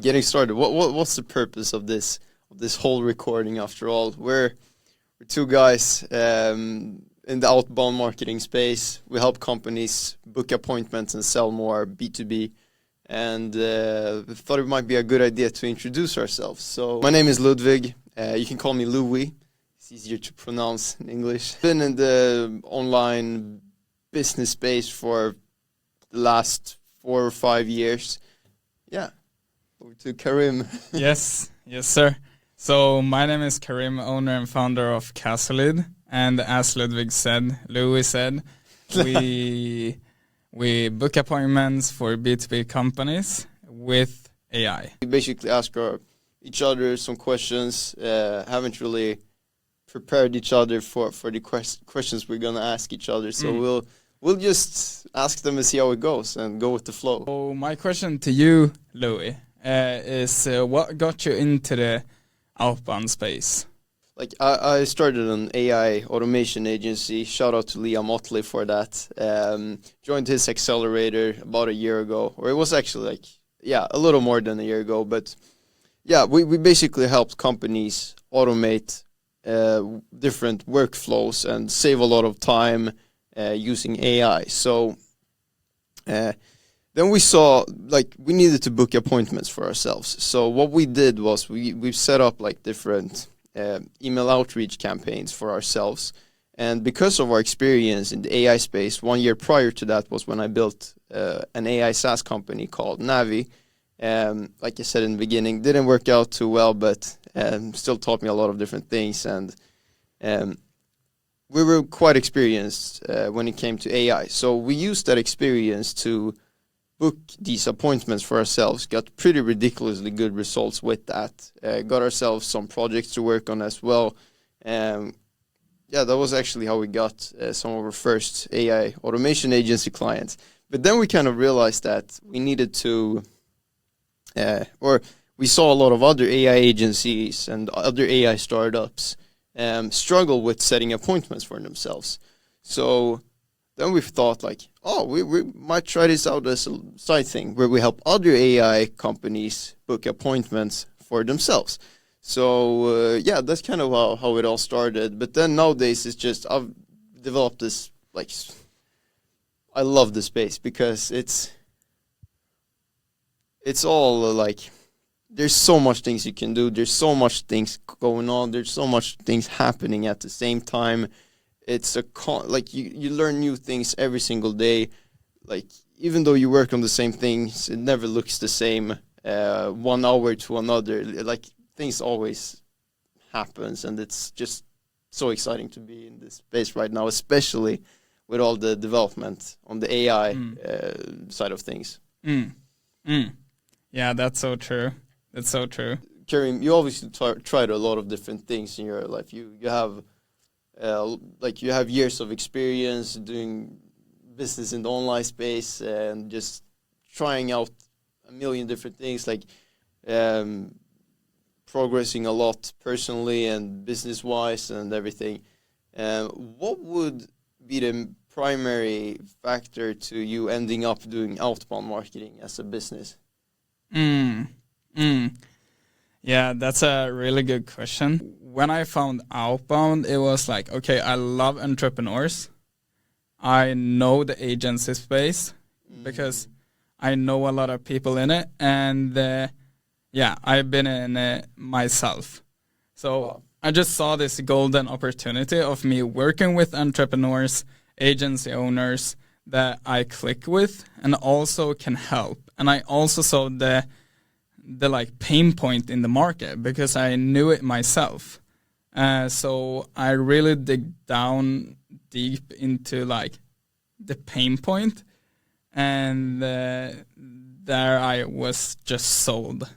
Getting started. What's the purpose of this whole recording? After all, we're two guys in the outbound marketing space. We help companies book appointments and sell more B2B. And thought it might be a good idea to introduce ourselves. So my name is Ludwig. You can call me Louis. It's easier to pronounce in English. Been in the online business space for the last 4 or 5 years. Yeah. Over to Karim. Yes, sir. So my name is Karim, owner and founder of Castleid. And as Louis said, we book appointments for B2B companies with AI. We basically ask each other some questions. Haven't really prepared each other for the questions we're gonna ask each other. So we'll just ask them and see how it goes and go with the flow. So my question to you, Louis, is what got you into the outbound space? Like I started an AI automation agency. Shout out to Liam Motley for that. Joined his accelerator about a year ago, or it was actually a little more than a year ago. But yeah, we basically helped companies automate different workflows and save a lot of time using AI. So then we saw we needed to book appointments for ourselves. So what we did was we set up different email outreach campaigns for ourselves. And because of our experience in the AI space, 1 year prior to that was when I built an AI SaaS company called Navi. Like I said in the beginning, didn't work out too well, but still taught me a lot of different things. And we were quite experienced when it came to AI. So we used that experience to book these appointments for ourselves, got pretty ridiculously good results with that, got ourselves some projects to work on as well. That was actually how we got some of our first AI automation agency clients. But then we kind of realized that we needed to, or we saw a lot of other AI agencies and other AI startups struggle with setting appointments for themselves. So then we've thought we might try this out as a side thing where we help other AI companies book appointments for themselves. So that's kind of how it all started. But then nowadays it's just I've developed this I love the space because it's all there's so much things you can do. There's so much things going on. There's so much things happening at the same time. It's you learn new things every single day. Even though you work on the same things, it never looks the same 1 hour to another. Things always happens, and it's just so exciting to be in this space right now, especially with all the development on the AI side of things. Yeah, that's so true. That's so true. Karim, you obviously tried a lot of different things in your life. You have you have years of experience doing business in the online space and just trying out a million different things, progressing a lot personally and business-wise and everything. What would be the primary factor to you ending up doing outbound marketing as a business? Yeah, that's a really good question. When I found outbound, it was okay, I love entrepreneurs. I know the agency space because I know a lot of people in it. And I've been in it myself. So I just saw this golden opportunity of me working with entrepreneurs, agency owners that I click with and also can help. And I also saw the pain point in the market because I knew it myself. So I really dig down deep into the pain point, and there I was just sold.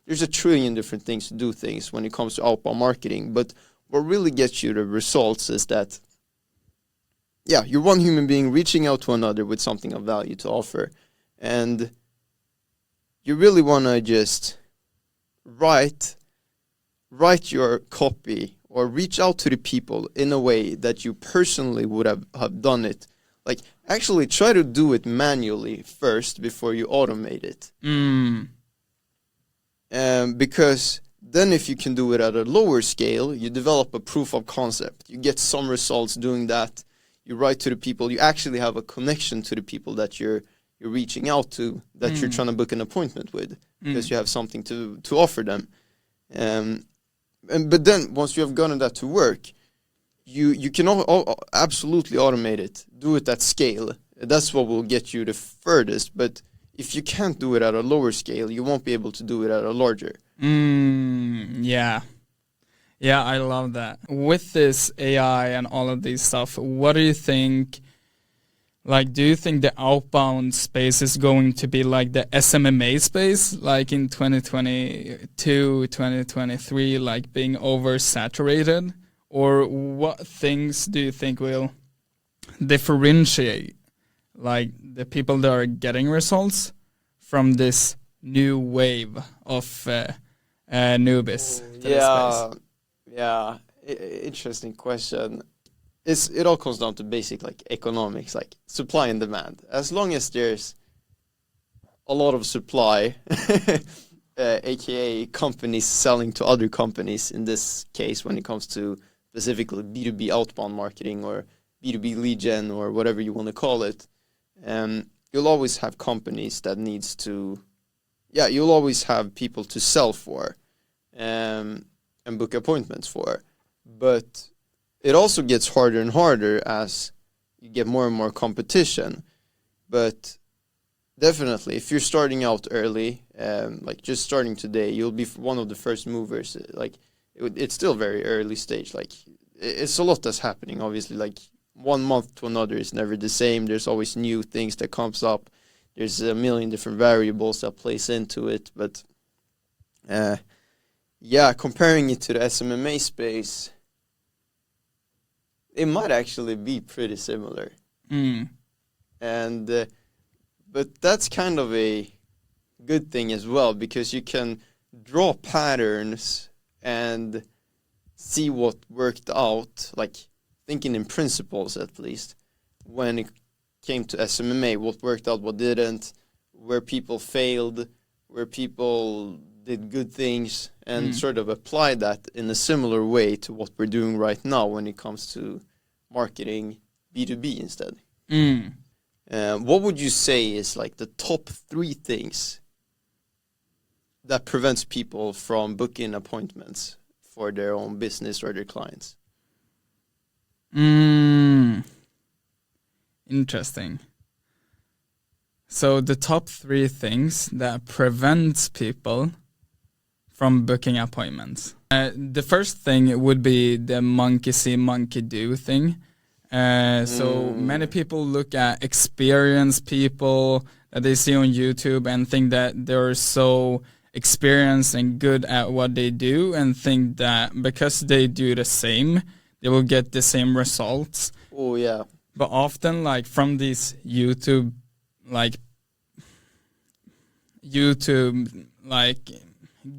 There's a trillion different things to do things when it comes to outbound marketing, but what really gets you the results is that you're one human being reaching out to another with something of value to offer, and you really want to just write your copy or reach out to the people in a way that you personally would have done it. Actually try to do it manually first before you automate it. Because then if you can do it at a lower scale, you develop a proof of concept. You get some results doing that. You write to the people. You actually have a connection to the people that you're reaching out to, that you're trying to book an appointment with, because you have something to offer them. But then once you have gotten that to work, you can absolutely automate it, do it at scale. That's what will get you the furthest. But if you can't do it at a lower scale, you won't be able to do it at a larger. Yeah. Yeah, I love that. With this AI and all of these stuff, what do you think? Like, do you think the outbound space is going to be like the SMMA space, like in 2022, 2023, like being oversaturated? Or what things do you think will differentiate, like, the people that are getting results from this new wave of newbies to the space? Yeah, interesting question. It all comes down to basic like economics, like supply and demand. As long as there's a lot of supply, aka companies selling to other companies, in this case when it comes to specifically B2B outbound marketing or B2B lead gen or whatever you want to call it, you'll always have companies that needs to, you'll always have people to sell for and book appointments for. But it also gets harder and harder as you get more and more competition. But definitely, if you're starting out early, like just starting today, you'll be one of the first movers. Like it's still very early stage. Like it's a lot that's happening. Obviously, like 1 month to another is never the same. There's always new things that comes up. There's a million different variables that plays into it. But comparing it to the SMMA space, it might actually be pretty similar. And but that's kind of a good thing as well, because you can draw patterns and see what worked out, like thinking in principles at least, when it came to SMMA, what worked out, what didn't, where people failed, where people did good things, and sort of apply that in a similar way to what we're doing right now when it comes to marketing B2B instead. What would you say is like the top 3 things that prevents people from booking appointments for their own business or their clients? Interesting. So the top 3 things that prevents people from booking appointments. The first thing would be the monkey see, monkey do thing. So many people look at experienced people that they see on YouTube and think that they're so experienced and good at what they do, and think that because they do the same, they will get the same results. Oh yeah. But often, like from these YouTube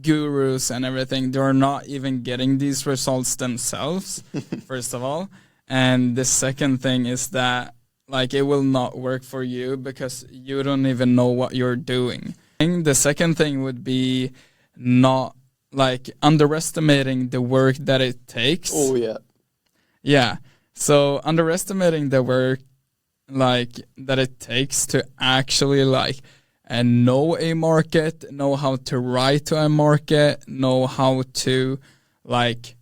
gurus and everything, they're not even getting these results themselves, first of all. And the second thing is that like it will not work for you because you don't even know what you're doing. And the second thing would be not like underestimating the work that it takes. Oh yeah. Yeah. So underestimating the work like that it takes to actually like and know a market, know how to write to a market, know how to like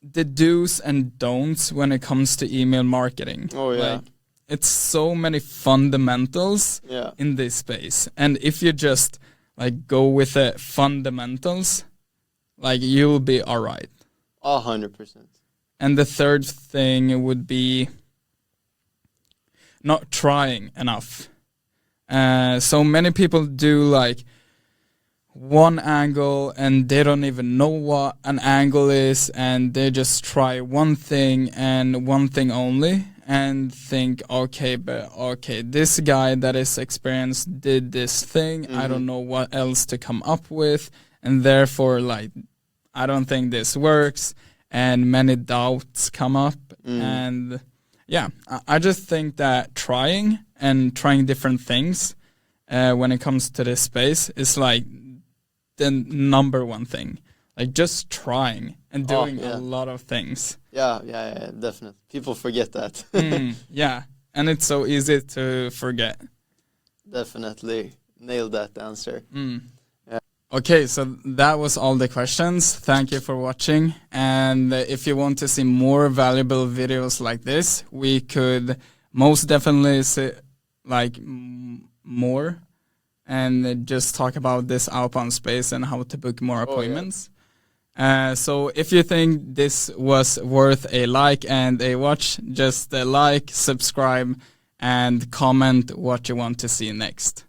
the do's and don'ts when it comes to email marketing. Oh yeah. Like, it's so many fundamentals in this space. And if you just like go with the fundamentals, like you'll be all right. 100%. And the third thing would be not trying enough. So many people do like one angle and they don't even know what an angle is, and they just try one thing and one thing only and think, okay, this guy that is experienced did this thing. I don't know what else to come up with, and therefore like I don't think this works, and many doubts come up. And yeah, I just think that trying different things when it comes to this space is like the number one thing. Like just trying and doing yeah. a lot of things. Yeah, definitely. People forget that. Yeah, and it's so easy to forget. Definitely nailed that answer. Okay, so that was all the questions. Thank you for watching. And if you want to see more valuable videos like this, we could most definitely see like more and just talk about this outbound space and how to book more appointments. So if you think this was worth a like and a watch, just like, subscribe, and comment what you want to see next.